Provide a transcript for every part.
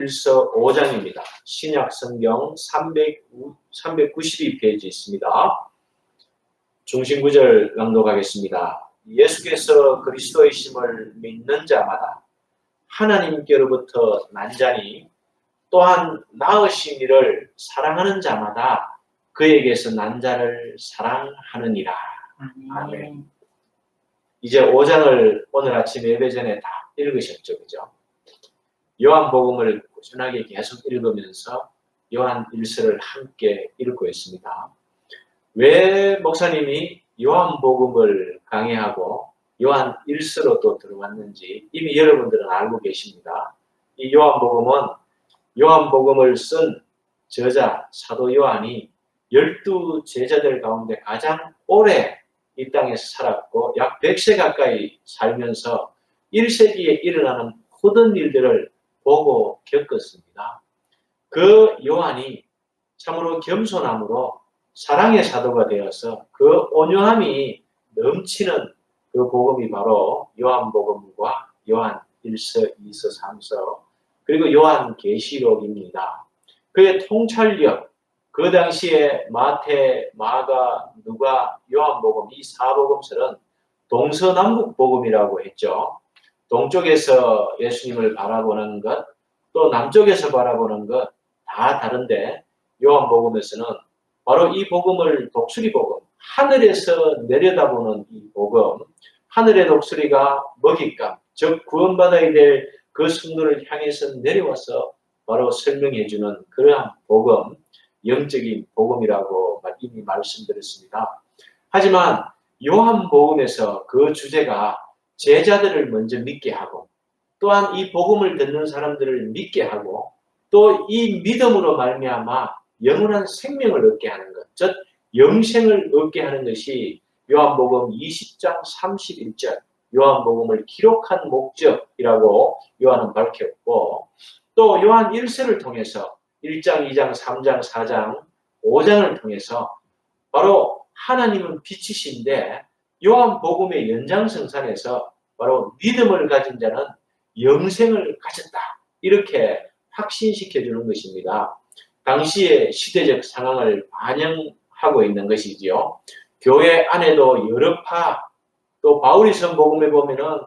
일서 5장입니다. 신약 성경 392페이지 있습니다. 중심 구절 낭독하겠습니다. 예수께서 그리스도이심을 믿는 자마다 하나님께로부터 난자니 또한 낳으신 이를 사랑하는 자마다 그에게서 난 자를 사랑하느니라. 아멘. 이제 5장을 오늘 아침 예배 전에 다 읽으셨죠, 그죠? 요한복음을 꾸준하게 계속 읽으면서 요한 1서를 함께 읽고 있습니다. 왜 목사님이 요한복음을 강의하고 요한 1서로 또 들어왔는지 이미 여러분들은 알고 계십니다. 이 요한복음을 쓴 저자 사도 요한이 12 제자들 가운데 가장 오래 이 땅에서 살았고 약 100세 가까이 살면서 1세기에 일어나는 모든 일들을 보고 겪었습니다. 그 요한이 참으로 겸손함으로 사랑의 사도가 되어서 그 온유함이 넘치는 그 복음이 바로 요한복음과 요한 1서, 2서, 3서 그리고 요한 계시록입니다. 그의 통찰력, 그 당시에 마태, 마가, 누가, 요한복음 이 4복음서는 동서남북 복음이라고 했죠. 동쪽에서 예수님을 바라보는 것, 또 남쪽에서 바라보는 것 다 다른데 요한복음에서는 바로 이 복음을 독수리 복음, 하늘에서 내려다보는 이 복음, 하늘의 독수리가 먹잇감, 즉 구원받아야 될 그 성도를 향해서 내려와서 바로 설명해주는 그러한 복음, 영적인 복음이라고 이미 말씀드렸습니다. 하지만 요한복음에서 그 주제가 제자들을 먼저 믿게 하고 또한 이 복음을 듣는 사람들을 믿게 하고 또 이 믿음으로 말미암아 영원한 생명을 얻게 하는 것, 즉 영생을 얻게 하는 것이 요한복음 20장 31절 요한복음을 기록한 목적이라고 요한은 밝혔고 또 요한 1서를 통해서 1장, 2장, 3장, 4장, 5장을 통해서 바로 하나님은 빛이신데 요한복음의 연장성산에서 바로 믿음을 가진 자는 영생을 가졌다. 이렇게 확신시켜주는 것입니다. 당시의 시대적 상황을 반영하고 있는 것이지요. 교회 안에도 여러 파, 또 바울이 쓴 복음에 보면은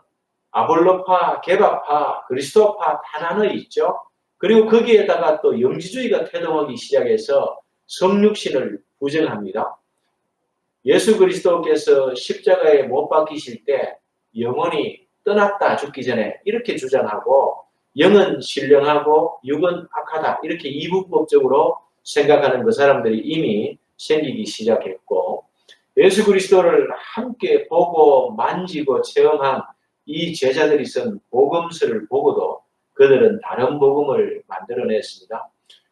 아볼로파, 게바파, 그리스도파 다 나눠 있죠. 그리고 거기에다가 또 영지주의가 태동하기 시작해서 성육신을 부정합니다. 예수 그리스도께서 십자가에 못 박히실 때 영혼이 떠났다 죽기 전에 이렇게 주장하고 영은 신령하고 육은 악하다 이렇게 이분법적으로 생각하는 그 사람들이 이미 생기기 시작했고 예수 그리스도를 함께 보고 만지고 체험한 이 제자들이 쓴 복음서를 보고도 그들은 다른 복음을 만들어냈습니다.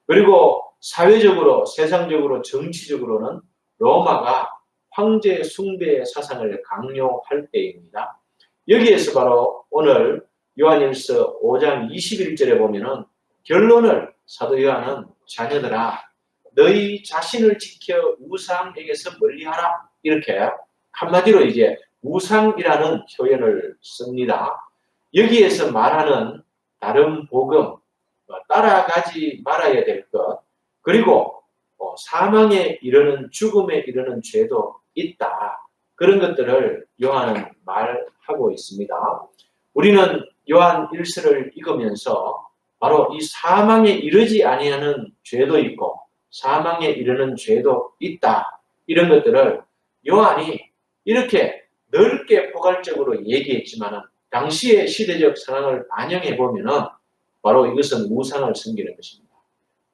그리고 사회적으로 세상적으로 정치적으로는 로마가 황제 숭배 사상을 강요할 때입니다. 여기에서 바로 오늘 요한일서 5장 21절에 보면은 결론을 사도 요한은 자녀들아 너희 자신을 지켜 우상에게서 멀리하라 이렇게 한마디로 이제 우상이라는 표현을 씁니다. 여기에서 말하는 다른 복음, 따라가지 말아야 될 것, 그리고 사망에 이르는 죽음에 이르는 죄도 있다. 그런 것들을 요한은 말하고 있습니다. 우리는 요한 1서를 읽으면서 바로 이 사망에 이르지 아니하는 죄도 있고 사망에 이르는 죄도 있다. 이런 것들을 요한이 이렇게 넓게 포괄적으로 얘기했지만 당시의 시대적 상황을 반영해 보면은 바로 이것은 우상을 섬기는 것입니다.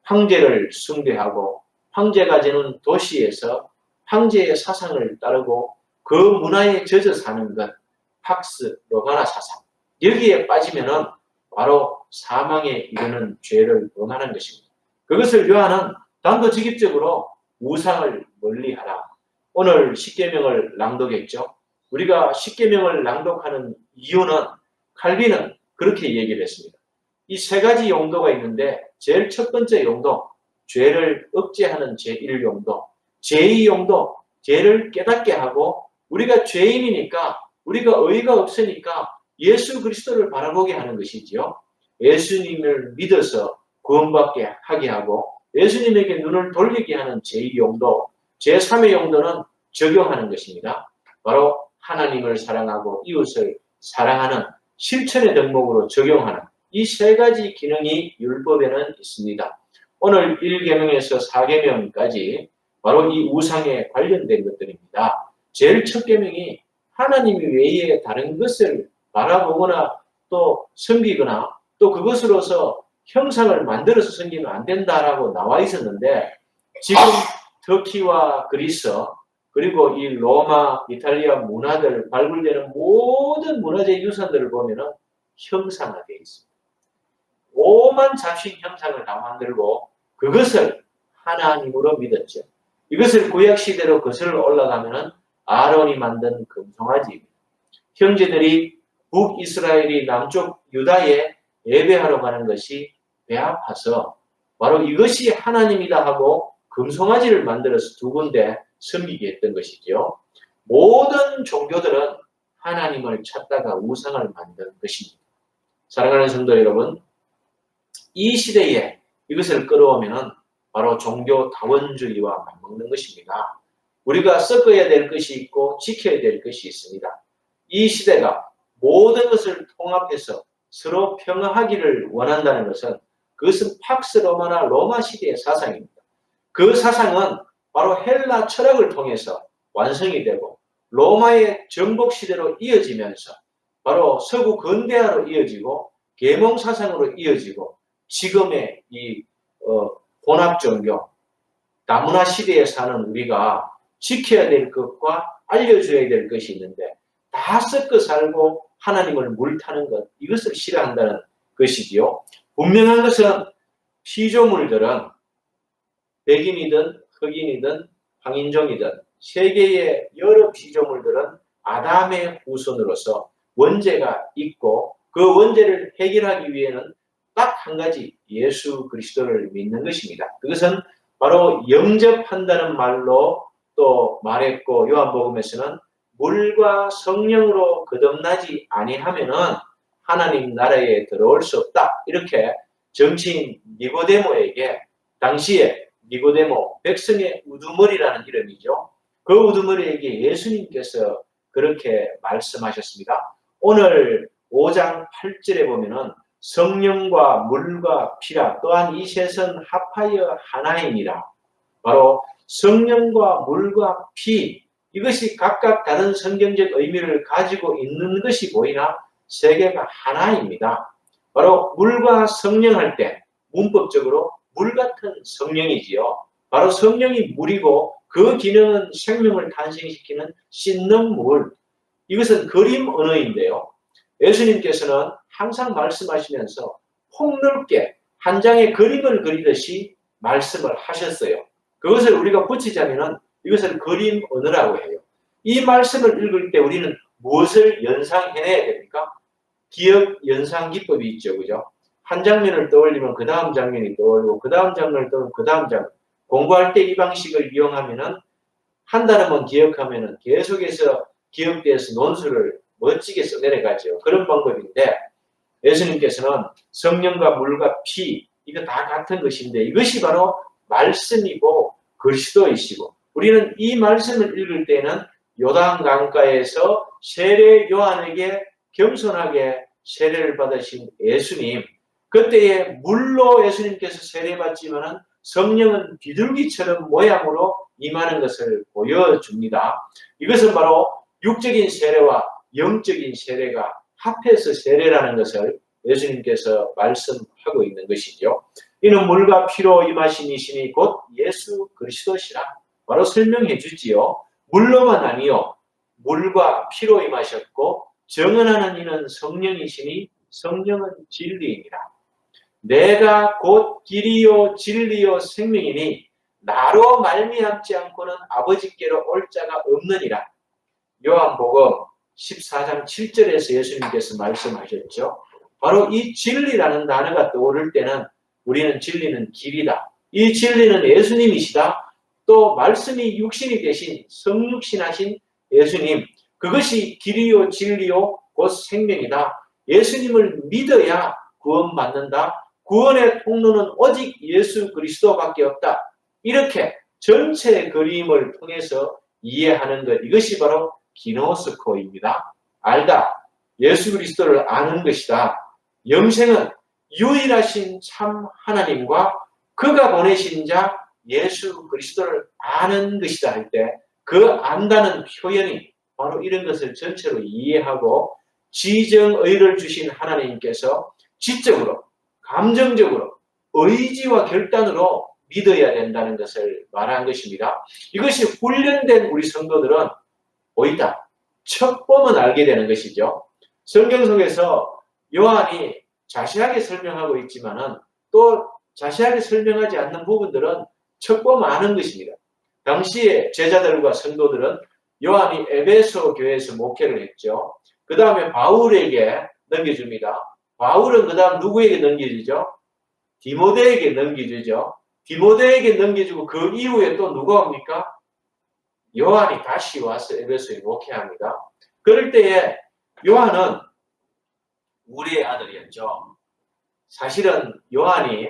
황제를 숭배하고 황제가 지는 도시에서 황제의 사상을 따르고 그 문화에 젖어 사는 것, 팍스 로마나 사상 여기에 빠지면은 바로 사망에 이르는 죄를 범하는 것입니다. 그것을 요한은 단도직입적으로 우상을 멀리하라. 오늘 십계명을 낭독했죠. 우리가 십계명을 낭독하는 이유는 칼빈은 그렇게 얘기를 했습니다. 이 세 가지 용도가 있는데 제일 첫 번째 용도, 죄를 억제하는 제1용도, 제2용도, 죄를 깨닫게 하고 우리가 죄인이니까 우리가 의의가 없으니까 예수 그리스도를 바라보게 하는 것이지요. 예수님을 믿어서 구원받게 하게 하고 예수님에게 눈을 돌리게 하는 제2용도, 제3의 용도는 적용하는 것입니다. 바로 하나님을 사랑하고 이웃을 사랑하는 실천의 덕목으로 적용하는 이 세 가지 기능이 율법에는 있습니다. 오늘 1계명에서 4계명까지 바로 이 우상에 관련된 것들입니다. 제일 첫 계명이 하나님 외에 다른 것을 바라보거나 또 섬기거나 또 그것으로서 형상을 만들어서 섬기면 안 된다라고 나와 있었는데 지금 터키와 그리스 그리고 이 로마, 이탈리아 문화들 발굴되는 모든 문화재 유산들을 보면은 형상화되어 있습니다. 오만 잡신 형상을 다 만들고 그것을 하나님으로 믿었죠. 이것을 구약시대로 거슬러 올라가면은 아론이 만든 금송아지입니다. 형제들이 북이스라엘이 남쪽 유다에 예배하러 가는 것이 배 아파서 바로 이것이 하나님이다 하고 금송아지를 만들어서 두 군데 섬기게 했던 것이죠. 모든 종교들은 하나님을 찾다가 우상을 만든 것입니다. 사랑하는 성도 여러분, 이 시대에 이것을 끌어오면은 바로 종교 다원주의와 맞먹는 것입니다. 우리가 섞어야 될 것이 있고 지켜야 될 것이 있습니다. 이 시대가 모든 것을 통합해서 서로 평화하기를 원한다는 것은 그것은 팍스 로마나 로마 시대의 사상입니다. 그 사상은 바로 헬라 철학을 통해서 완성이 되고 로마의 정복 시대로 이어지면서 바로 서구 근대화로 이어지고 계몽 사상으로 이어지고 지금의 이 혼합 종교 다문화 시대에 사는 우리가 지켜야 될 것과 알려줘야 될 것이 있는데 다 섞어 살고 하나님을 물타는 것, 이것을 싫어한다는 것이지요. 분명한 것은 피조물들은 백인이든 흑인이든 황인종이든 세계의 여러 피조물들은 아담의 후손으로서 원죄가 있고 그 원죄를 해결하기 위해는 딱 한 가지 예수 그리스도를 믿는 것입니다. 그것은 바로 영접한다는 말로 또 말했고 요한복음에서는 물과 성령으로 거듭나지 아니하면은 하나님 나라에 들어올 수 없다. 이렇게 정치인 니고데모에게 당시에 니고데모 백성의 우두머리라는 이름이죠. 그 우두머리에게 예수님께서 그렇게 말씀하셨습니다. 오늘 5장 8절에 보면은 성령과 물과 피라 또한 이 셋은 합하여 하나이니라. 바로 성령과 물과 피 이것이 각각 다른 성경적 의미를 가지고 있는 것이 보이나 세 개가 하나입니다. 바로 물과 성령 할 때 문법적으로 물 같은 성령이지요. 바로 성령이 물이고 그 기능은 생명을 탄생시키는 씻는 물. 이것은 그림 언어인데요. 예수님께서는 항상 말씀하시면서 폭넓게 한 장의 그림을 그리듯이 말씀을 하셨어요. 그것을 우리가 붙이자면 이것을 그림 언어라고 해요. 이 말씀을 읽을 때 우리는 무엇을 연상해내야 됩니까? 기억 연상 기법이 있죠. 그죠? 한 장면을 떠올리면 그 다음 장면이 떠올리고 그 다음 장면을 떠올리면 그 다음 장면. 공부할 때 이 방식을 이용하면은 한 단어만 기억하면은 계속해서 기억돼서 논술을 멋지게 써내려가죠. 그런 방법인데 예수님께서는 성령과 물과 피 이거 다 같은 것인데 이것이 바로 말씀이고 그리스도이시고 우리는 이 말씀을 읽을 때는 요단 강가에서 세례 요한에게 겸손하게 세례를 받으신 예수님 그때에 물로 예수님께서 세례받지만은 성령은 비둘기처럼 모양으로 임하는 것을 보여줍니다. 이것은 바로 육적인 세례와 영적인 세례가 합해서 세례라는 것을 예수님께서 말씀하고 있는 것이죠. 이는 물과 피로 임하신 이시니 곧 예수 그리스도시라 바로 설명해 주지요. 물로만 아니요 물과 피로 임하셨고 정언하는 이는 성령이시니 성령은 진리이니라. 내가 곧 길이요 진리요 생명이니 나로 말미암지 않고는 아버지께로 올 자가 없느니라. 요한복음 14장 7절에서 예수님께서 말씀하셨죠. 바로 이 진리라는 단어가 떠오를 때는 우리는 진리는 길이다. 이 진리는 예수님이시다. 또 말씀이 육신이 되신 성육신하신 예수님 그것이 길이요 진리요 곧 생명이다. 예수님을 믿어야 구원받는다. 구원의 통로는 오직 예수 그리스도밖에 없다. 이렇게 전체 그림을 통해서 이해하는 것, 이것이 바로 기노스코입니다. 알다. 예수 그리스도를 아는 것이다. 영생은 유일하신 참 하나님과 그가 보내신 자 예수 그리스도를 아는 것이다 할 때 그 안다는 표현이 바로 이런 것을 전체로 이해하고 지정의를 주신 하나님께서 지적으로, 감정적으로, 의지와 결단으로 믿어야 된다는 것을 말한 것입니다. 이것이 훈련된 우리 성도들은 보이다. 첫 보면 알게 되는 것이죠. 성경 속에서 요한이 자세하게 설명하고 있지만은 또 자세하게 설명하지 않는 부분들은 첫 보면 아는 것입니다. 당시에 제자들과 성도들은 요한이 에베소 교회에서 목회를 했죠. 그 다음에 바울에게 넘겨줍니다. 바울은 그 다음 누구에게 넘겨주죠? 디모데에게 넘겨주죠. 디모데에게 넘겨주고 그 이후에 또 누가 옵니까? 요한이 다시 와서 에베소에 목회합니다. 그럴 때에 요한은 우리의 아들이었죠. 사실은 요한이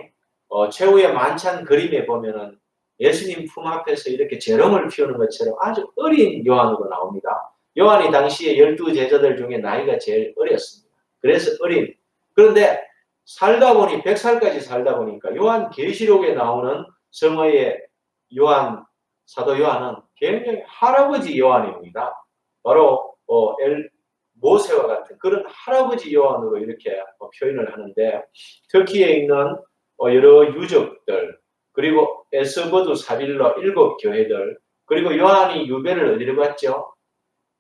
최후의 만찬 그림에 보면은 예수님 품 앞에서 이렇게 재롱을 피우는 것처럼 아주 어린 요한으로 나옵니다. 요한이 당시에 12 제자들 중에 나이가 제일 어렸습니다. 그래서 어린. 그런데 살다 보니 100살까지 살다 보니까 요한 계시록에 나오는 성어의 요한, 사도 요한은 굉장히 할아버지 요한입니다. 바로 모세와 같은 그런 할아버지 요한으로 이렇게 표현을 하는데 터키에 있는 여러 유적들 그리고 에스버두 사빌러 7 교회들 그리고 요한이 유배를 어디로 갔죠?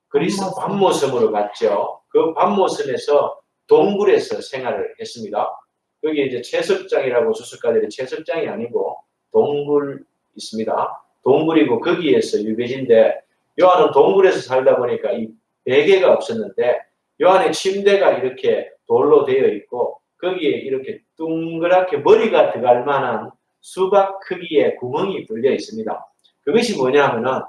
그리스 반모섬으로 갔죠. 그 반모섬에서 동굴에서 생활을 했습니다. 여기 이제 채석장이라고 주석가들이 채석장이 아니고 동굴 있습니다. 동굴이고 거기에서 유배지인데 요한은 동굴에서 살다 보니까 이 베개가 없었는데 요한의 침대가 이렇게 돌로 되어 있고 거기에 이렇게 둥그랗게 머리가 들어갈 만한 수박 크기의 구멍이 뚫려 있습니다. 그것이 뭐냐면은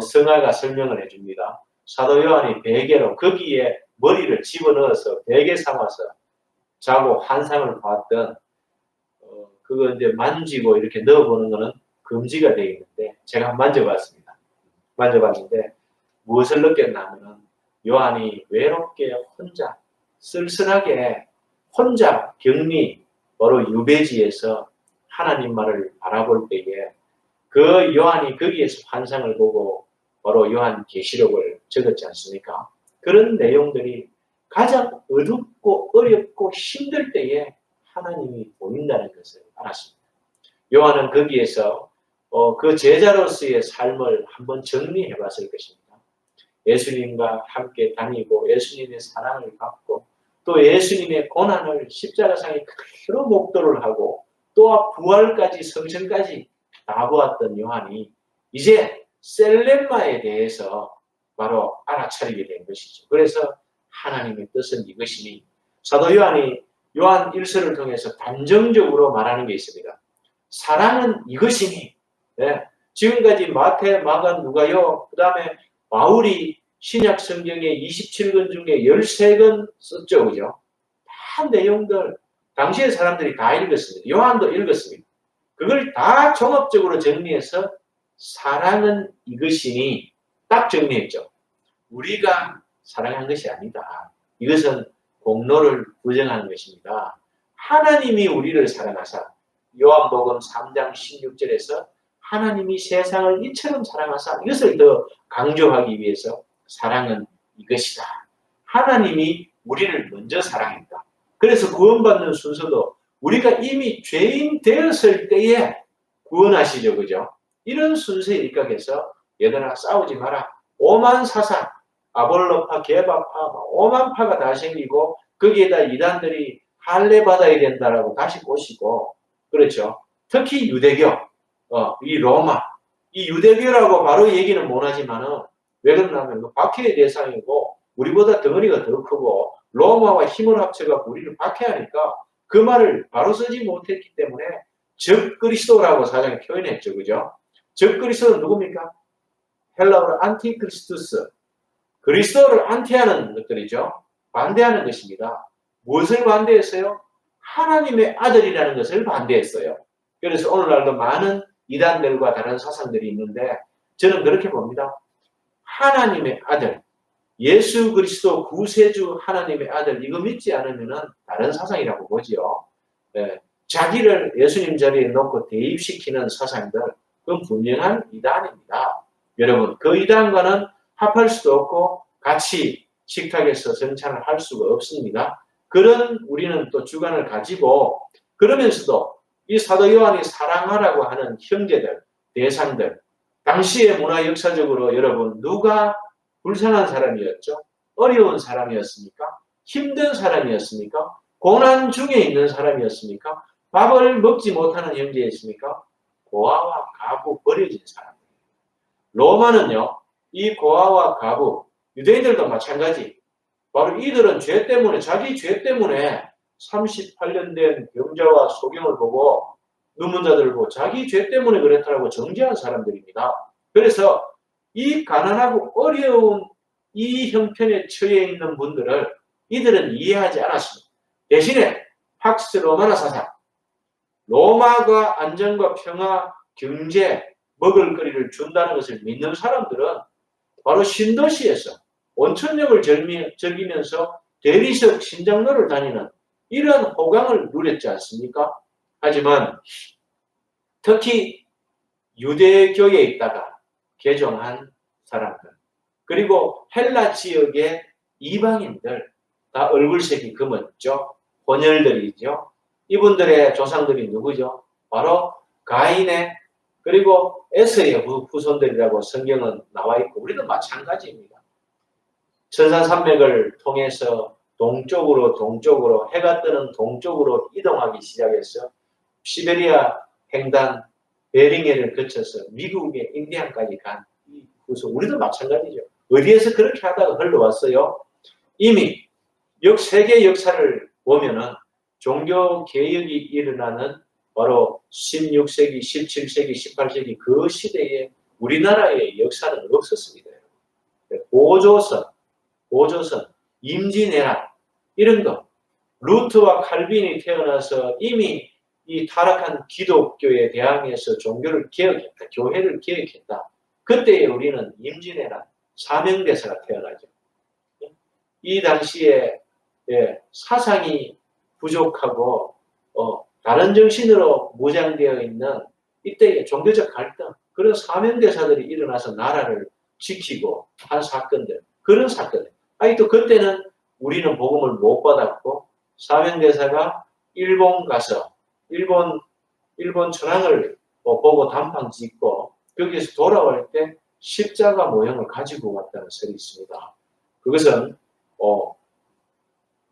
성화가 설명을 해줍니다. 사도 요한이 베개로 거기에 머리를 집어넣어서 베개 삼아서 자고 환상을 봤던 그거 이제 만지고 이렇게 넣어보는 거는 금지가 되어 있는데 제가 만져봤습니다. 만져봤는데 무엇을 느꼈냐면은 요한이 외롭게 혼자 쓸쓸하게 혼자 격리 바로 유배지에서 하나님 말을 바라볼 때에 그 요한이 거기에서 환상을 보고 바로 요한 계시록을 적었지 않습니까? 그런 내용들이 가장 어둡고 어렵고 힘들 때에 하나님이 보인다는 것을 알았습니다. 요한은 거기에서 그 제자로서의 삶을 한번 정리해 봤을 것입니다. 예수님과 함께 다니고 예수님의 사랑을 받고 또 예수님의 고난을 십자가상에 그대로 목도를 하고 또 부활까지 성천까지 다 보았던 요한이 이제 셀렘마에 대해서 바로 알아차리게 된 것이죠. 그래서 하나님의 뜻은 이것이니 사도 요한이 요한 1서를 통해서 단정적으로 말하는 게 있습니다. 사랑은 이것이니 네. 지금까지 마태, 마가, 누가요 그 다음에 바울이 신약 성경의 27권 중에 13권 썼죠. 그죠? 다 내용들 당시의 사람들이 다 읽었습니다. 요한도 읽었습니다. 그걸 다 종합적으로 정리해서 사랑은 이것이니 딱 정리했죠. 우리가 사랑한 것이 아니다. 이것은 공로를 부정하는 것입니다. 하나님이 우리를 사랑하사 요한복음 3장 16절에서 하나님이 세상을 이처럼 사랑하사 이것을 더 강조하기 위해서 사랑은 이것이다. 하나님이 우리를 먼저 사랑했다. 그래서 구원받는 순서도 우리가 이미 죄인 되었을 때에 구원하시죠. 그죠? 이런 순서에 입각해서 얘들아 싸우지 마라. 오만 사상, 아볼로파, 게바파, 오만 파가 다 생기고 거기에다 이단들이 할례 받아야 된다라고 다시 꼬시고 그렇죠. 특히 유대교, 이 로마, 이 유대교라고 바로 얘기는 못하지만은 왜 그러냐면 박해의 대상이고 우리보다 덩어리가 더 크고 로마와 힘을 합쳐갖고 우리를 박해하니까 그 말을 바로 쓰지 못했기 때문에 적그리스도라고 사장이 표현했죠. 그죠? 적그리스도는 누굽니까? 헬라어로 안티크리스투스. 그리스도를 안티하는 것들이죠. 반대하는 것입니다. 무엇을 반대했어요? 하나님의 아들이라는 것을 반대했어요. 그래서 오늘날도 많은 이단들과 다른 사상들이 있는데 저는 그렇게 봅니다. 하나님의 아들, 예수 그리스도 구세주 하나님의 아들, 이거 믿지 않으면 다른 사상이라고 보지요. 예, 자기를 예수님 자리에 놓고 대입시키는 사상들, 그건 분명한 이단입니다. 여러분, 그 이단과는 합할 수도 없고 같이 식탁에서 성찬을 할 수가 없습니다. 그런 우리는 또 주관을 가지고 그러면서도 이 사도 요한이 사랑하라고 하는 형제들, 대상들, 당시의 문화 역사적으로 여러분 누가 불쌍한 사람이었죠? 어려운 사람이었습니까? 힘든 사람이었습니까? 고난 중에 있는 사람이었습니까? 밥을 먹지 못하는 형제였습니까? 고아와 가부 버려진 사람. 로마는요, 이 고아와 가부, 유대인들도 마찬가지. 바로 이들은 죄 때문에, 자기 죄 때문에 38년 된 병자와 소경을 보고 눈먼 자들을 보고 자기 죄 때문에 그랬다고 정죄한 사람들입니다. 그래서 이 가난하고 어려운 이 형편에 처해 있는 분들을 이들은 이해하지 않았습니다. 대신에 팍스 로마나 사상, 로마가 안전과 평화, 경제, 먹을거리를 준다는 것을 믿는 사람들은 바로 신도시에서 온천역을 즐기면서 대리석 신장로를 다니는 이런 호강을 누렸지 않습니까? 하지만 특히 유대교에 있다가 개종한 사람들, 그리고 헬라 지역의 이방인들, 다 얼굴색이 검었죠. 혼혈들이죠. 이분들의 조상들이 누구죠? 바로 가인의 그리고 에서의 후손들이라고 성경은 나와 있고 우리도 마찬가지입니다. 천산산맥을 통해서 동쪽으로 해가 뜨는 동쪽으로 이동하기 시작해서 시베리아 횡단 베링해를 거쳐서 미국의 인디안까지 간 이 후손, 우리도 마찬가지죠. 어디에서 그렇게 하다가 흘러왔어요? 이미 세계 역사를 보면은 종교 개혁이 일어나는 바로 16세기, 17세기, 18세기 그 시대에 우리나라의 역사는 없었습니다. 보조선, 임진왜란 이런 거, 루트와 칼빈이 태어나서 이미 이 타락한 기독교에 대항해서 종교를 개혁했다, 교회를 개혁했다. 그때에 우리는 임진왜란, 사명대사가 태어나죠. 이 당시에 사상이 부족하고 다른 정신으로 무장되어 있는 이때의 종교적 갈등, 그런 사명대사들이 일어나서 나라를 지키고 한 사건들, 그런 사건들. 또 그때는 우리는 복음을 못 받았고 사명대사가 일본 가서 일본 천황을 보고 단방 짓고 거기에서 돌아올 때 십자가 모형을 가지고 왔다는 설이 있습니다. 그것은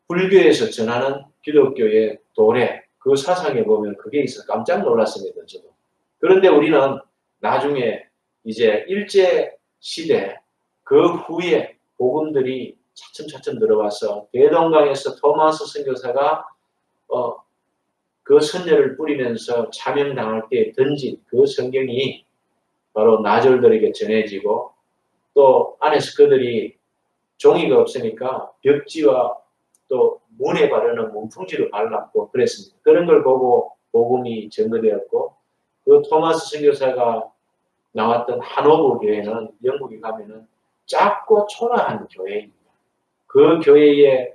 불교에서 전하는 기독교의 도래, 그 사상에 보면 그게 있어서 깜짝 놀랐습니다. 저도. 그런데 우리는 나중에 이제 일제 시대 그 후에 복음들이 차츰차츰 들어와서 대동강에서 토마스 선교사가 그 선녀를 뿌리면서 차명당할 때 던진 그 성경이 바로 나졸들에게 전해지고 또 안에서 그들이 종이가 없으니까 벽지와 또 문에 바르는 문풍지로 발랐고 그랬습니다. 그런 걸 보고 복음이 전거되었고 그 토마스 선교사가 나왔던 하노버 교회는 영국에 가면은 작고 초라한 교회입니다. 그 교회에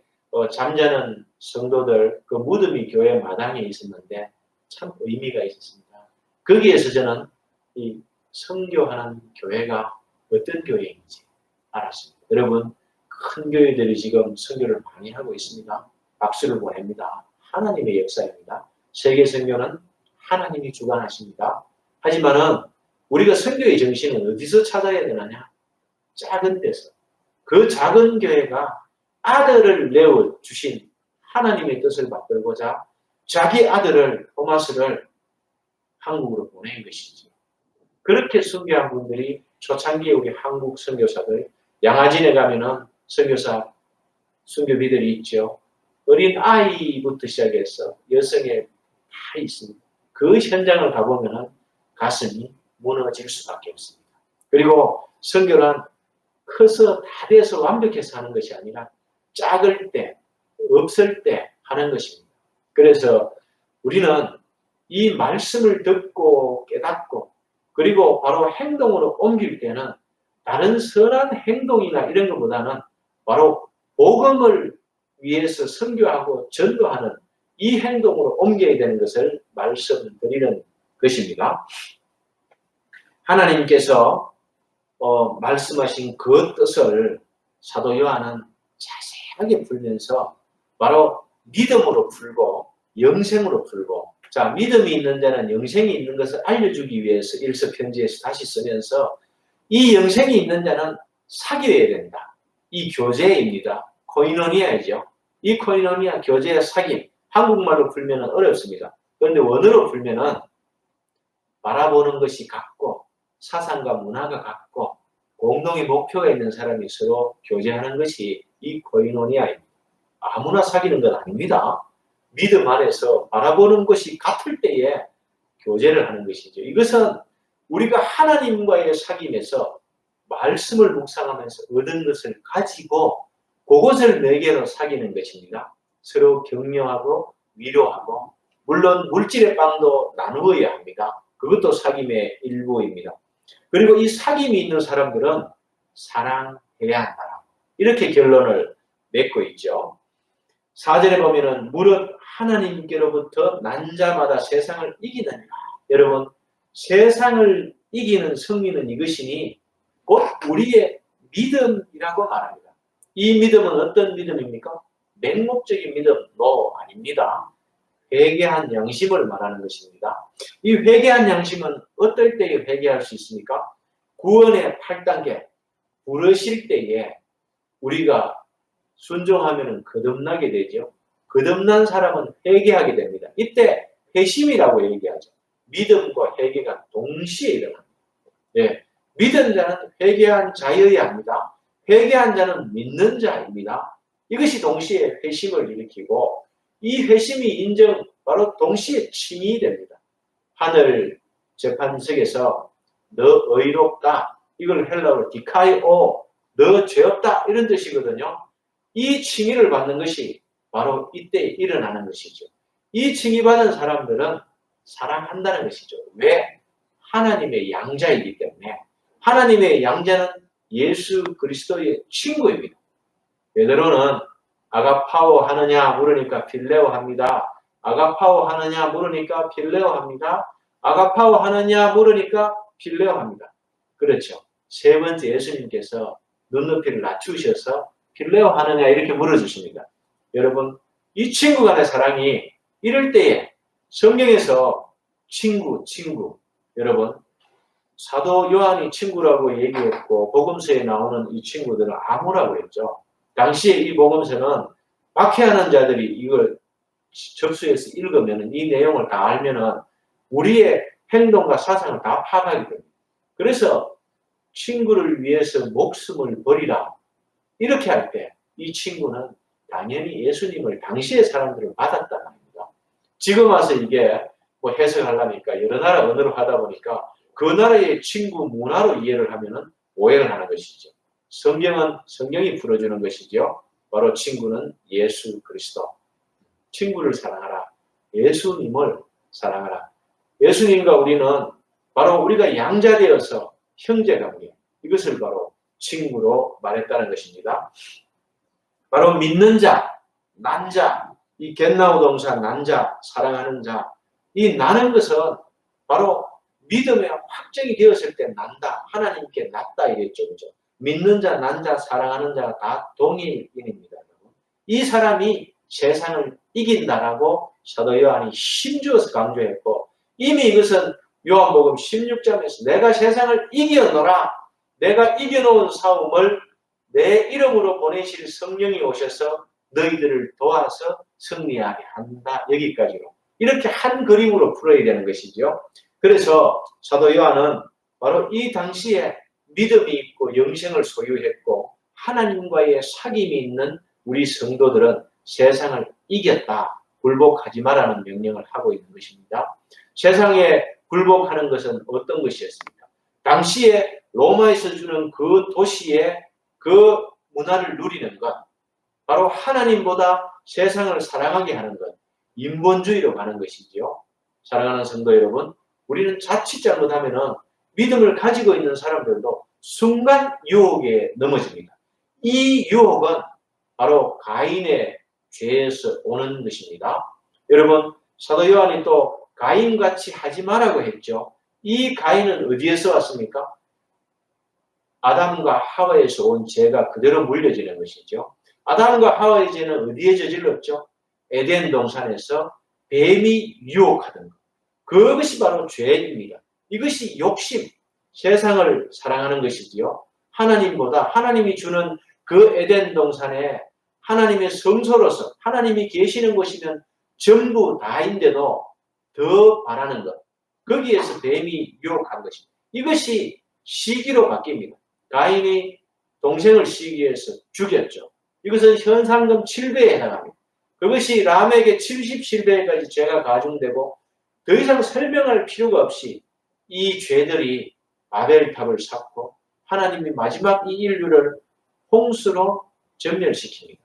잠자는 성도들 그 무덤이 교회 마당에 있었는데 참 의미가 있었습니다. 거기에서 저는 이 선교하는 교회가 어떤 교회인지 알았습니다. 여러분 큰 교회들이 지금 선교를 많이 하고 있습니다. 박수를 보냅니다. 하나님의 역사입니다. 세계 선교는 하나님이 주관하십니다. 하지만은 우리가 선교의 정신은 어디서 찾아야 되느냐? 작은 데서. 그 작은 교회가 아들을 내어 주신 하나님의 뜻을 받들고자 자기 아들을 토마스를 한국으로 보낸 것이지. 그렇게 선교한 분들이 초창기에 우리 한국 선교사들, 양화진에 가면은 선교사, 선교비들이 있죠. 어린 아이부터 시작해서 여성에 다 있습니다. 그 현장을 가보면은 가슴이 무너질 수밖에 없습니다. 그리고 선교란 커서 다 돼서 완벽해서 하는 것이 아니라 작을 때, 없을 때 하는 것입니다. 그래서 우리는 이 말씀을 듣고 깨닫고 그리고 바로 행동으로 옮길 때는 다른 선한 행동이나 이런 것보다는 바로 복음을 위해서 선교하고 전도하는 이 행동으로 옮겨야 되는 것을 말씀드리는 것입니다. 하나님께서 말씀하신 그 뜻을 사도 요한은 자세하게 풀면서 바로 믿음으로 풀고 영생으로 풀고, 자, 믿음이 있는 데는 영생이 있는 것을 알려주기 위해서 일서 편지에서 다시 쓰면서 이 영생이 있는 데는 사귀어야 된다. 이 교제입니다. 코이노니아이죠. 이 코이노니아 교제의 사귐, 한국말로 풀면 어렵습니다. 그런데 원어로 풀면은 바라보는 것이 같고 사상과 문화가 같고 공동의 목표가 있는 사람이 서로 교제하는 것이 이 코이노니아입니다. 아무나 사귀는 건 아닙니다. 믿음 안에서 바라보는 것이 같을 때에 교제를 하는 것이죠. 이것은 우리가 하나님과의 사귐에서 말씀을 묵상하면서 얻은 것을 가지고 그것을 매개로 사귀는 것입니다. 서로 격려하고 위로하고 물론 물질의 빵도 나누어야 합니다. 그것도 사귐의 일부입니다. 그리고 이 사귐이 있는 사람들은 사랑해야 한다. 이렇게 결론을 맺고 있죠. 4절에 보면은 무릇 하나님께로부터 난 자마다 세상을 이기느니라. 여러분, 세상을 이기는 승리는 이것이니 곧 우리의 믿음이라고 말합니다. 이 믿음은 어떤 믿음입니까? 맹목적인 믿음도 아닙니다. 회개한 양심을 말하는 것입니다. 이 회개한 양심은 어떨 때에 회개할 수 있습니까? 구원의 8단계 부르실 때에 우리가 순종하면 거듭나게 되죠. 거듭난 사람은 회개하게 됩니다. 이때 회심이라고 얘기하죠. 믿음과 회개가 동시에 일어납니다. 예, 믿은 자는 회개한 자여야 합니다. 회개한 자는 믿는 자입니다. 이것이 동시에 회심을 일으키고 이 회심이 인정 바로 동시에 칭이 됩니다. 하늘 재판석에서 너 의롭다, 이걸 헬라어로 디카이오, 너 죄없다, 이런 뜻이거든요. 이 칭의를 받는 것이 바로 이때 일어나는 것이죠. 이 칭의 받은 사람들은 사랑한다는 것이죠. 왜? 하나님의 양자이기 때문에. 하나님의 양자는 예수 그리스도의 친구입니다. 베드로는 아가파오 하느냐 물으니까 필레오 합니다. 아가파오 하느냐 물으니까 필레오 합니다. 아가파오 하느냐 물으니까 필레오 합니다. 그렇죠. 세 번째 예수님께서 눈높이를 낮추셔서 필레오 하느냐 이렇게 물어주십니다. 여러분, 이 친구 간의 사랑이 이럴 때에 성경에서 친구, 여러분, 사도 요한이 친구라고 얘기했고 복음서에 나오는 이 친구들은 아무라고 했죠. 당시에 이 복음서는 박해하는 자들이 이걸 접수해서 읽으면 이 내용을 다 알면 우리의 행동과 사상을 다 파악하게 됩니다. 그래서 친구를 위해서 목숨을 버리라 이렇게 할 때 이 친구는 당연히 예수님을 당시의 사람들을 받았다는 겁니다. 지금 와서 이게 뭐 해석하려니까 여러 나라 언어로 하다 보니까 그 나라의 친구 문화로 이해를 하면 오해를 하는 것이죠. 성경은 성경이 풀어주는 것이죠. 바로 친구는 예수 그리스도. 친구를 사랑하라. 예수님을 사랑하라. 예수님과 우리는 바로 우리가 양자되어서 형제관계, 이것을 바로 친구로 말했다는 것입니다. 바로 믿는 자, 난 자, 이 겟나우 동사 난 자, 사랑하는 자, 이 나는 것은 바로 믿음의 확정이 되었을 때 난다. 하나님께 낫다 이랬죠. 그죠? 믿는 자, 난 자, 사랑하는 자가 다 동일인입니다. 이 사람이 세상을 이긴다라고 사도 요한이 힘주어서 강조했고 이미 이것은 요한복음 16장에서 내가 세상을 이겨노라. 내가 이겨놓은 싸움을 내 이름으로 보내실 성령이 오셔서 너희들을 도와서 승리하게 한다. 여기까지로. 이렇게 한 그림으로 풀어야 되는 것이죠. 그래서 사도 요한은 바로 이 당시에 믿음이 있고 영생을 소유했고 하나님과의 사귐이 있는 우리 성도들은 세상을 이겼다. 굴복하지 마라는 명령을 하고 있는 것입니다. 세상에 굴복하는 것은 어떤 것이었습니까? 당시에 로마에서 주는 그 도시의 그 문화를 누리는 것, 바로 하나님보다 세상을 사랑하게 하는 것, 인본주의로 가는 것이지요. 사랑하는 성도 여러분, 우리는 자칫 잘못하면은 믿음을 가지고 있는 사람들도 순간 유혹에 넘어집니다. 이 유혹은 바로 가인의 죄에서 오는 것입니다. 여러분, 사도 요한이 또 가인같이 하지 말라고 했죠. 이 가인은 어디에서 왔습니까? 아담과 하와에서 온 죄가 그대로 물려지는 것이죠. 아담과 하와의 죄는 어디에 저질렀죠? 에덴 동산에서 뱀이 유혹하던 것. 그것이 바로 죄입니다. 이것이 욕심, 세상을 사랑하는 것이지요. 하나님보다 하나님이 주는 그 에덴 동산에 하나님의 성소로서 하나님이 계시는 곳이면 전부 다인데도 더 바라는 것. 거기에서 뱀이 유혹한 것입니다. 이것이 시기로 바뀝니다. 가인이 동생을 시기해서 죽였죠. 이것은 현상금 7배에 해당합니다. 그것이 람에게 77배까지 죄가 가중되고 더 이상 설명할 필요가 없이 이 죄들이 바벨탑을 쌓고 하나님이 마지막 이 인류를 홍수로 전멸시킵니다.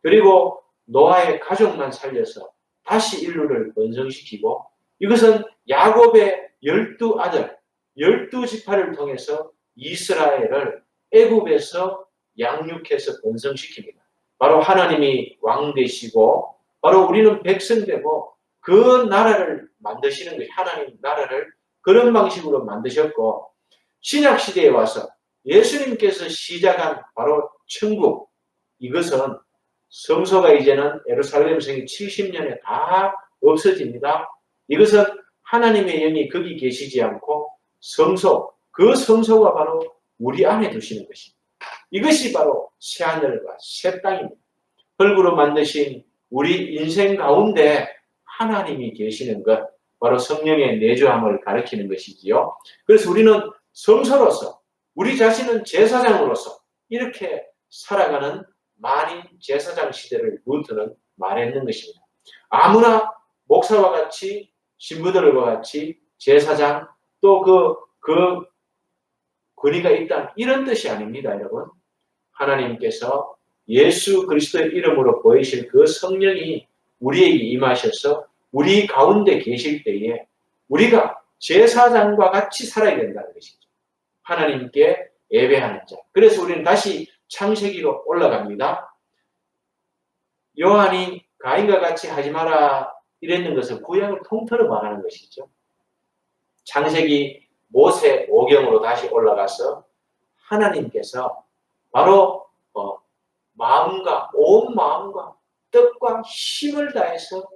그리고 노아의 가족만 살려서 다시 인류를 번성시키고 이것은 야곱의 12아들, 12지파를 통해서 이스라엘을 애굽에서 양육해서 번성시킵니다. 바로 하나님이 왕 되시고 바로 우리는 백성 되고 그 나라를 만드시는 것이 하나님 나라를 그런 방식으로 만드셨고 신약시대에 와서 예수님께서 시작한 바로 천국 이것은 성소가 이제는 예루살렘 성이 70년에 다 없어집니다. 이것은 하나님의 영이 거기 계시지 않고 성소, 그 성소가 바로 우리 안에 두시는 것입니다. 이것이 바로 새하늘과 새 땅입니다. 흙으로 만드신 우리 인생 가운데 하나님이 계시는 것, 바로 성령의 내주함을 가리키는 것이지요. 그래서 우리는 성소로서, 우리 자신은 제사장으로서 이렇게 살아가는 만인 제사장 시대를 루터는 말했는 것입니다. 아무나 목사와 같이 신부들과 같이 제사장 또 그 권위가 있다 이런 뜻이 아닙니다, 여러분. 하나님께서 예수 그리스도의 이름으로 보이실 그 성령이 우리에게 임하셔서 우리 가운데 계실 때에 우리가 제사장과 같이 살아야 된다는 것이죠. 하나님께 예배하는 자. 그래서 우리는 다시 창세기로 올라갑니다. 요한이 가인과 같이 하지 마라 이랬는 것은 구약을 통틀어 말하는 것이죠. 창세기 모세 5경으로 다시 올라가서 하나님께서 바로 마음과 온 마음과 뜻과 힘을 다해서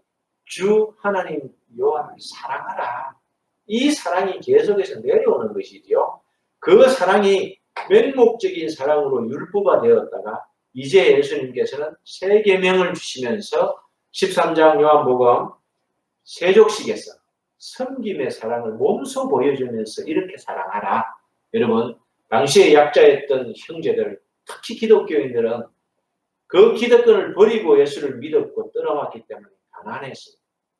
주 하나님 여호와를 사랑하라. 이 사랑이 계속해서 내려오는 것이지요. 그 사랑이 맹목적인 사랑으로 율법화 되었다가 이제 예수님께서는 새 계명을 주시면서 13장 요한복음 세족식에서 섬김의 사랑을 몸소 보여주면서 이렇게 사랑하라. 여러분, 당시에 약자였던 형제들, 특히 기독교인들은 그 기득권을 버리고 예수를 믿었고 떠나왔기 때문에 가난했어요.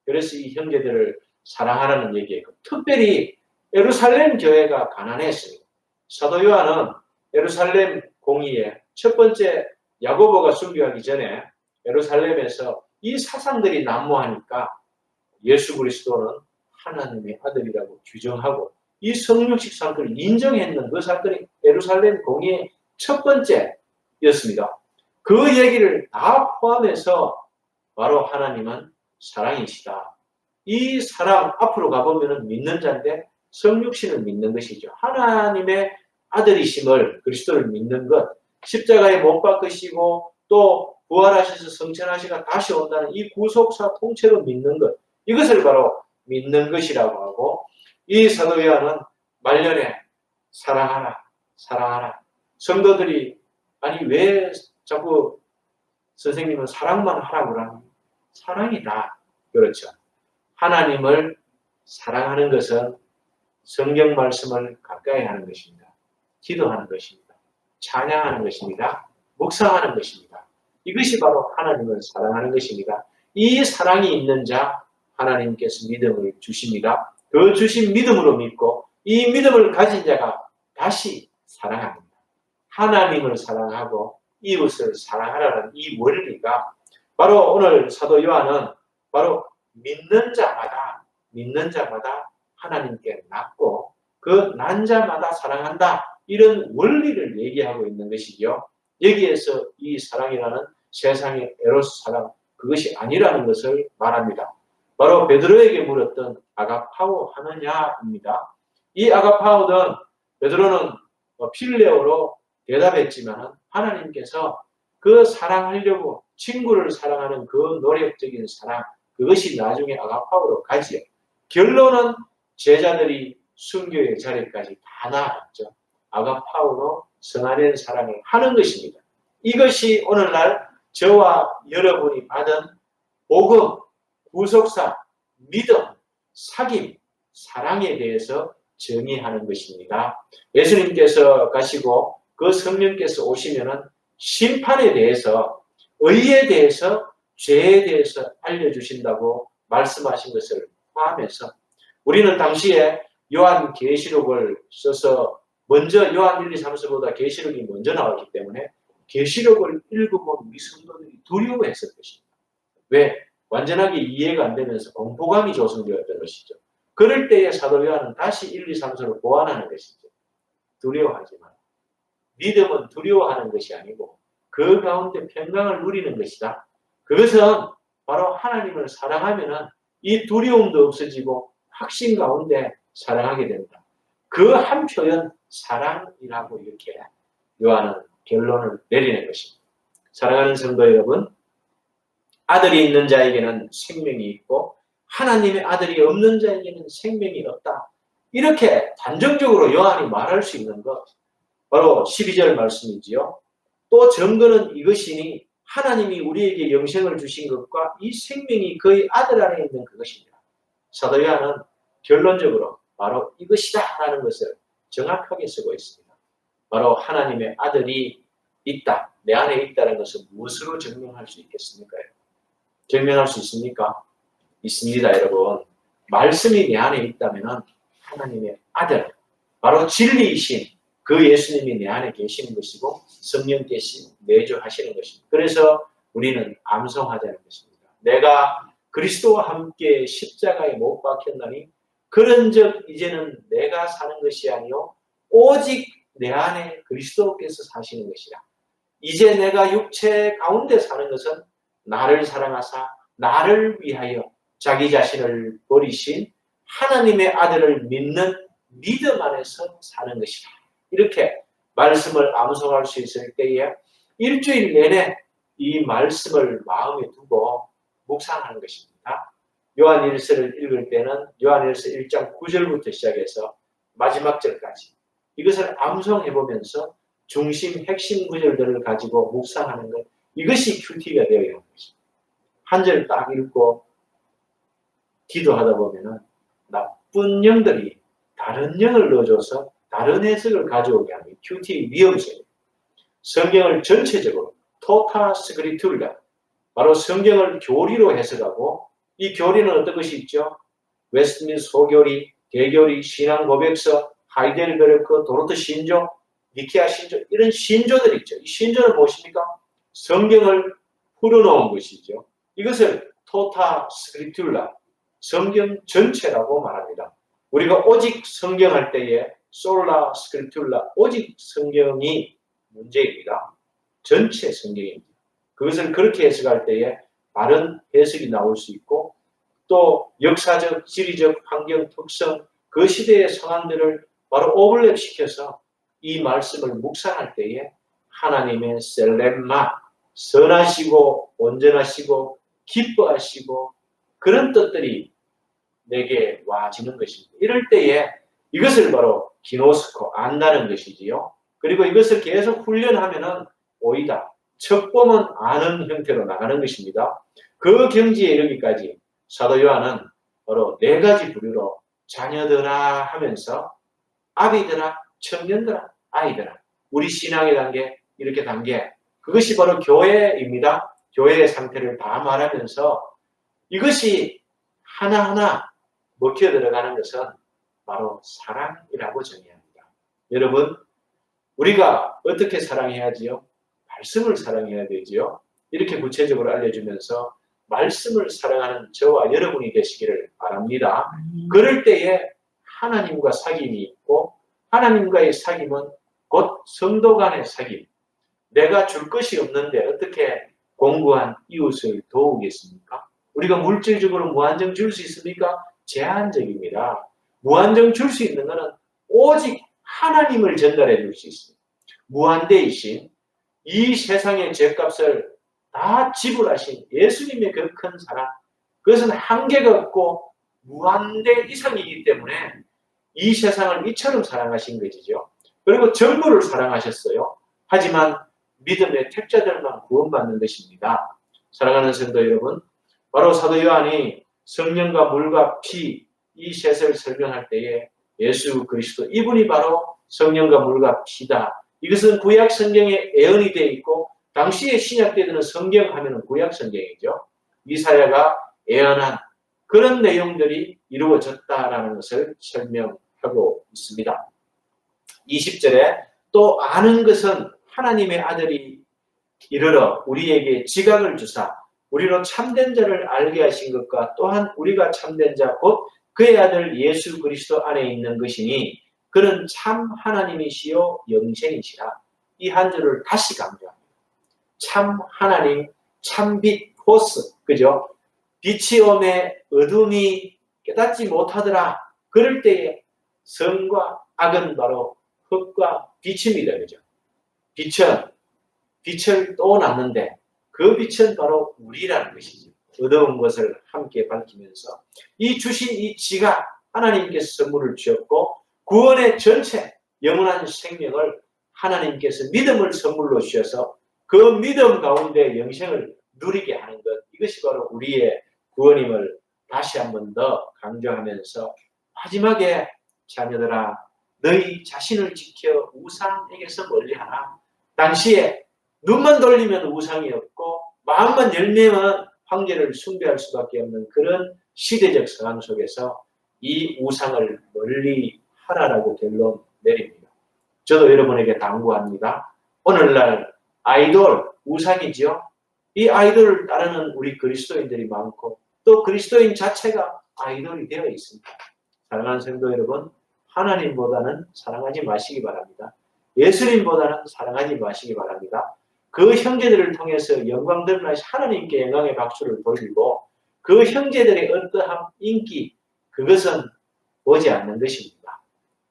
그래서 이 형제들을 사랑하라는 얘기예요. 특별히 예루살렘 교회가 가난했습니다. 사도 요한은 예루살렘 공의에 첫 번째 야고보가 순교하기 전에 예루살렘에서 이 사상들이 난무하니까 예수 그리스도는 하나님의 아들이라고 규정하고 이 성육식 사건을 인정했는 그 사건이 예루살렘 공의의 첫 번째였습니다. 그 얘기를 다 포함해서 바로 하나님은 사랑이시다. 이 사랑 앞으로 가보면 믿는 자인데 성육신을 믿는 것이죠. 하나님의 아들이심을 그리스도를 믿는 것, 십자가에 못 박으시고 또 부활하셔서 성천하시가 다시 온다는 이 구속사 통째로 믿는 것, 이것을 바로 믿는 것이라고 하고 이 사도 요한은 말년에 사랑하라, 사랑하라. 성도들이 아니 왜 자꾸 선생님은 사랑만 하라고 그러니? 사랑이다. 그렇죠. 하나님을 사랑하는 것은 성경 말씀을 가까이 하는 것입니다. 기도하는 것입니다. 찬양하는 것입니다. 묵상하는 것입니다. 이것이 바로 하나님을 사랑하는 것입니다. 이 사랑이 있는 자 하나님께서 믿음을 주십니다. 그 주신 믿음으로 믿고 이 믿음을 가진 자가 다시 사랑합니다. 하나님을 사랑하고 이웃을 사랑하라는 이 원리가 바로 오늘 사도 요한은 바로 믿는 자마다 하나님께 낫고 그 난 자마다 사랑한다. 이런 원리를 얘기하고 있는 것이죠. 여기에서 이 사랑이라는 세상의 에로스 사랑, 그것이 아니라는 것을 말합니다. 바로 베드로에게 물었던 아가파오 하느냐입니다. 이 아가파오는 베드로는 필레오로 대답했지만 하나님께서 그 사랑하려고 친구를 사랑하는 그 노력적인 사랑, 그것이 나중에 아가파오로 가지요. 결론은 제자들이 순교의 자리까지 다 나아갔죠. 아가파오로 성화된 사랑을 하는 것입니다. 이것이 오늘날 저와 여러분이 받은 복음, 구속사, 믿음, 사귐, 사랑에 대해서 정의하는 것입니다. 예수님께서 가시고 그 성령께서 오시면은 심판에 대해서, 의에 대해서, 죄에 대해서 알려주신다고 말씀하신 것을 포함해서 우리는 당시에 요한계시록을 써서 먼저 요한 1, 2, 3서보다 계시록이 먼저 나왔기 때문에 계시록을 읽으면 우리 성도들이 두려워했을 것입니다. 왜? 완전하게 이해가 안 되면서 공포감이 조성되었던 것이죠. 그럴 때에 사도 요한은 다시 1, 2, 3서로 보완하는 것이죠. 두려워하지 마. 믿음은 두려워하는 것이 아니고 그 가운데 평강을 누리는 것이다. 그것은 바로 하나님을 사랑하면은 이 두려움도 없어지고 확신 가운데 사랑하게 된다. 그 한 표현 사랑이라고 이렇게 요한은 결론을 내리는 것입니다. 사랑하는 성도 여러분, 아들이 있는 자에게는 생명이 있고 하나님의 아들이 없는 자에게는 생명이 없다. 이렇게 단정적으로 요한이 말할 수 있는 것, 바로 12절 말씀이지요. 또 증거는 이것이니 하나님이 우리에게 영생을 주신 것과 이 생명이 그의 아들 안에 있는 그것입니다. 사도 요한은 결론적으로 바로 이것이다 라는 것을 정확하게 쓰고 있습니다. 바로 하나님의 아들이 있다, 내 안에 있다는 것을 무엇으로 증명할 수 있겠습니까? 증명할 수 있습니까? 있습니다, 여러분. 말씀이 내 안에 있다면 하나님의 아들, 바로 진리이신 그 예수님이 내 안에 계시는 것이고 성령께서 내주하시는 것입니다. 그래서 우리는 암송하자는 것입니다. 내가 그리스도와 함께 십자가에 못 박혔나니 그런즉 이제는 내가 사는 것이 아니요 오직 내 안에 그리스도께서 사시는 것이라. 이제 내가 육체 가운데 사는 것은 나를 사랑하사 나를 위하여 자기 자신을 버리신 하나님의 아들을 믿는 믿음 안에서 사는 것이다. 이렇게 말씀을 암송할 수 있을 때에 일주일 내내 이 말씀을 마음에 두고 묵상하는 것입니다. 요한일서를 읽을 때는 요한일서 1장 9절부터 시작해서 마지막 절까지 이것을 암송해보면서 중심, 핵심 구절들을 가지고 묵상하는 것, 이것이 큐티가 되어야 하는 것입니다. 한 절 딱 읽고 기도하다 보면은 나쁜 영들이 다른 영을 넣어줘서 다른 해석을 가져오게 하는 큐티의 위험성입니다. 성경을 전체적으로 토타 스크립툴라, 바로 성경을 교리로 해석하고 이 교리는 어떤 것이 있죠? 웨스트민스 소교리, 대교리, 신앙 고백서, 하이델베르크, 도르트 신조, 니케아 신조, 이런 신조들이 있죠. 이 신조는 무엇입니까? 성경을 풀어놓은 것이죠. 이것을 토타 스크립툴라, 성경 전체라고 말합니다. 우리가 오직 성경할 때에 솔라 스크립툴라, 오직 성경이 문제입니다. 전체 성경입니다. 그것을 그렇게 해석할 때에 다른 해석이 나올 수 있고 또 역사적, 지리적, 환경, 특성, 그 시대의 상황들을 바로 오버랩시켜서 이 말씀을 묵상할 때에 하나님의 셀렘마, 선하시고 온전하시고 기뻐하시고 그런 뜻들이 내게 와지는 것입니다. 이럴 때에 이것을 바로 기노스코, 안다는 것이지요. 그리고 이것을 계속 훈련하면은 오이다, 척보면 아는 형태로 나가는 것입니다. 그 경지에 이르기까지 사도 요한은 바로 4가지 부류로 자녀들아 하면서 아비들아, 청년들아, 아이들아, 우리 신앙의 단계, 이렇게 단계, 그것이 바로 교회입니다. 교회의 상태를 다 말하면서 이것이 하나하나 먹혀 들어가는 것은 바로 사랑이라고 정의합니다. 여러분, 우리가 어떻게 사랑해야지요? 말씀을 사랑해야 되지요. 이렇게 구체적으로 알려주면서 말씀을 사랑하는 저와 여러분이 되시기를 바랍니다. 그럴 때에 하나님과 사귐이 있고 하나님과의 사귐은 곧 성도 간의 사귐. 내가 줄 것이 없는데 어떻게 공부한 이웃을 도우겠습니까? 우리가 물질적으로 무한정 줄 수 있습니까? 제한적입니다. 무한정 줄 수 있는 것은 오직 하나님을 전달해 줄 수 있습니다. 무한대이신 이 세상의 죄값을 다 지불하신 예수님의 그 큰 사랑, 그것은 한계가 없고 무한대 이상이기 때문에 이 세상을 이처럼 사랑하신 것이죠. 그리고 전부를 사랑하셨어요. 하지만 믿음의 택자들만 구원받는 것입니다. 사랑하는 성도 여러분, 바로 사도 요한이 성령과 물과 피 이 셋을 설명할 때에 예수 그리스도 이분이 바로 성령과 물과 피다. 이것은 구약 성경에 예언이 되어 있고 당시에 신약 때는 성경 하면은 구약 성경이죠. 이사야가 예언한 그런 내용들이 이루어졌다라는 것을 설명하고 있습니다. 20절에 또 아는 것은 하나님의 아들이 이르러 우리에게 지각을 주사 우리로 참된 자를 알게 하신 것과 또한 우리가 참된 자 곧 그의 아들 예수 그리스도 안에 있는 것이니 그는 참 하나님이시요 영생이시라. 이 한 줄을 다시 강조합니다. 참 하나님, 참빛 포스, 그죠? 빛이 오매 어둠이 깨닫지 못하더라. 그럴 때에 선과 악은 바로 흙과 빛입니다. 그죠? 빛을 또 낳는데 그 빛은 바로 우리라는 것이죠. 어두운 것을 함께 밝히면서 이 주신 이 지각 하나님께서 선물을 주셨고 구원의 전체 영원한 생명을 하나님께서 믿음을 선물로 주셔서 그 믿음 가운데 영생을 누리게 하는 것, 이것이 바로 우리의 구원임을 다시 한 번 더 강조하면서 마지막에 자녀들아 너희 자신을 지켜 우상에게서 멀리하라. 당시에 눈만 돌리면 우상이 없고 마음만 열면 황제를 숭배할 수밖에 없는 그런 시대적 상황 속에서 이 우상을 멀리 하라라고 결론 내립니다. 저도 여러분에게 당부합니다. 오늘날 아이돌, 우상이지요. 이 아이돌을 따르는 우리 그리스도인들이 많고 또 그리스도인 자체가 아이돌이 되어 있습니다. 사랑하는 성도 여러분, 하나님보다는 사랑하지 마시기 바랍니다. 예수님보다는 사랑하지 마시기 바랍니다. 그 형제들을 통해서 영광 드러나신 하나님께 영광의 박수를 돌리고 그 형제들의 어떠한 인기, 그것은 보지 않는 것입니다.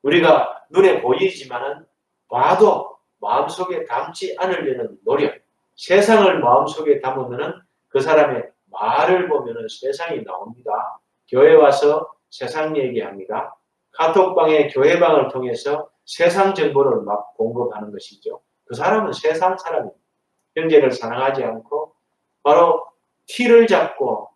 우리가 눈에 보이지만은 봐도 마음속에 담지 않으려는 노력, 세상을 마음속에 담으면은 그 사람의 말을 보면은 세상이 나옵니다. 교회 와서 세상 얘기합니다. 카톡방에 교회방을 통해서 세상 정보를 막 공급하는 것이죠. 그 사람은 세상 사람입니다. 형제를 사랑하지 않고 바로 티를 잡고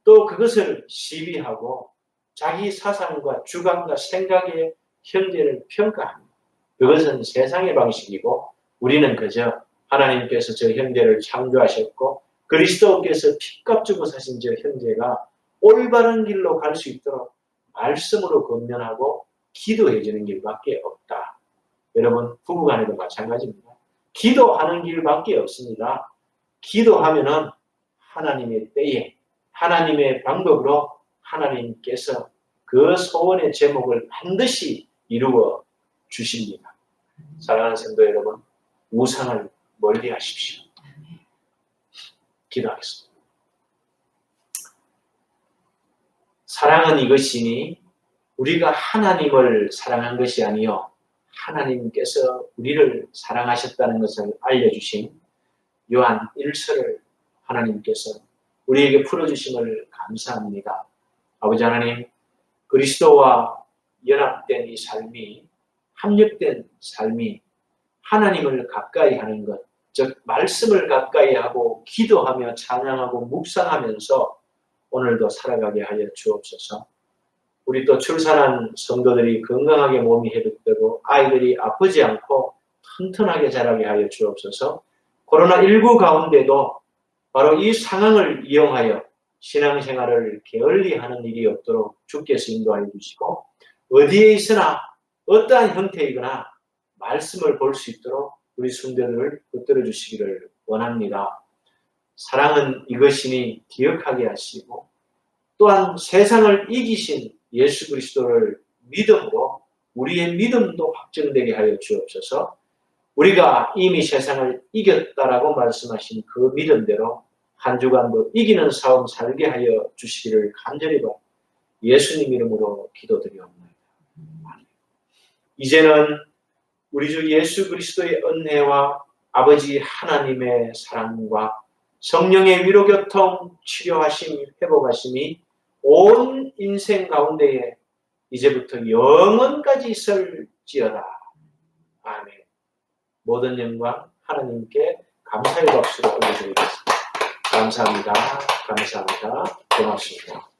또 그것을 시비하고 자기 사상과 주관과 생각에 형제를 평가합니다. 그것은 세상의 방식이고 우리는 그저 하나님께서 저 형제를 창조하셨고 그리스도께서 피값 주고 사신 저 형제가 올바른 길로 갈 수 있도록 말씀으로 권면하고 기도해 주는 길밖에 없다. 여러분 부부간에도 마찬가지입니다. 기도하는 길밖에 없습니다. 기도하면은 하나님의 때에 하나님의 방법으로 하나님께서 그 소원의 제목을 반드시 이루어 주십니다. 사랑하는 성도 여러분, 우상을 멀리 하십시오. 기도하겠습니다. 사랑은 이것이니 우리가 하나님을 사랑한 것이 아니요 하나님께서 우리를 사랑하셨다는 것을 알려주신 요한 1서를 하나님께서 우리에게 풀어주심을 감사합니다. 아버지 하나님, 그리스도와 연합된 이 삶이, 합력된 삶이 하나님을 가까이 하는 것, 즉 말씀을 가까이 하고 기도하며 찬양하고 묵상하면서 오늘도 살아가게 하여 주옵소서. 우리 또 출산한 성도들이 건강하게 몸이 회복되고 아이들이 아프지 않고 튼튼하게 자라게 하여 주옵소서. 코로나19 가운데도 바로 이 상황을 이용하여 신앙생활을 게을리하는 일이 없도록 주께서 인도하여 주시고 어디에 있으나 어떠한 형태이거나 말씀을 볼 수 있도록 우리 성도들을 붙들어 주시기를 원합니다. 사랑은 이것이니 기억하게 하시고 또한 세상을 이기신 예수 그리스도를 믿음으로 우리의 믿음도 확정되게 하여 주옵소서. 우리가 이미 세상을 이겼다라고 말씀하신 그 믿음대로 한 주간도 이기는 삶 살게 하여 주시기를 간절히 바랍니다. 예수님 이름으로 기도드리옵나이다. 이제는 우리 주 예수 그리스도의 은혜와 아버지 하나님의 사랑과 성령의 위로교통, 치료하심, 회복하심이 온 인생 가운데에 이제부터 영원까지 있을지어다. 아멘. 모든 영광 하나님께 감사의 박수를 올려드리겠습니다. 감사합니다. 감사합니다. 고맙습니다.